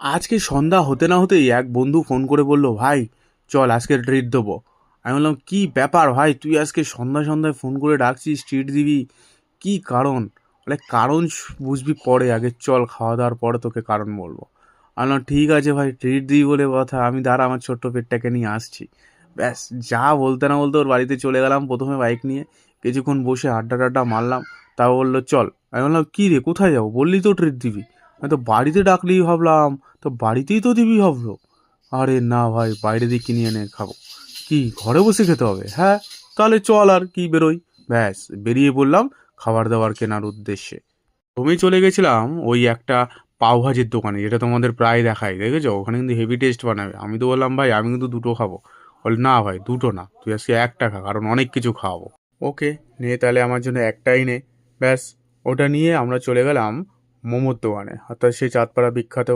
আজকে সন্ধ্যা হতে না হতেই এক বন্ধু ফোন করে বলল, ভাই চল আজকে ট্রিট দেবো। আমি বললাম, কি ব্যাপার ভাই, তুই আজকে সন্ধ্যায় সন্ধ্যায় ফোন করে ডাকছিস, ট্রিট দিবি, কি কারণ? বলে কারণ বুঝবি পরে, আগে চল খাওয়া দাওয়ার পরে তোকে কারণ বলবো। আমি বললাম, ঠিক আছে ভাই, ট্রিট দিই বলে কথা, আমি দাঁড়া আমার ছোট্ট পেটটাকে নিয়ে আসছি। ব্যাস, যা বলতে না বলতে ওর বাড়িতে চলে গেলাম প্রথমে বাইক নিয়ে। কিছুক্ষণ বসে আড্ডা টাড্ডা মারলাম। তাও বললো চল। আমি বললাম, কি রে কোথায় যাবো, বললি তো ট্রিট দিবি। আমি তো বাড়িতে ডাকলেই ভাবলাম, তো বাড়িতেই তো দিবি ভাবলো। আরে না ভাই, বাইরে দিয়ে কিনে এনে খাবো। কি ঘরে বসে খেতে হবে? হ্যাঁ, তাহলে চল আর কি, বেরোই। ব্যাস, বেরিয়ে পড়লাম খাবার দাবার কেনার উদ্দেশ্যে। তুমি চলে গেছিলাম ওই একটা পাওভাজির দোকানে, যেটা তোমাদের প্রায় দেখাই, দেখেছো? ওখানে কিন্তু হেভি টেস্ট বানাবে। আমি তো বললাম, ভাই আমি কিন্তু দুটো খাবো। বল না ভাই, দুটো না, তুই আজকে একটা খা, কারণ অনেক কিছু খাওয়াবো। ওকে, নে তাহলে আমার জন্য একটাই নে। ব্যাস, ওটা নিয়ে আমরা চলে গেলাম মোমোর দোকানে, অর্থাৎ সেই চাঁদপাড়া বিখ্যাত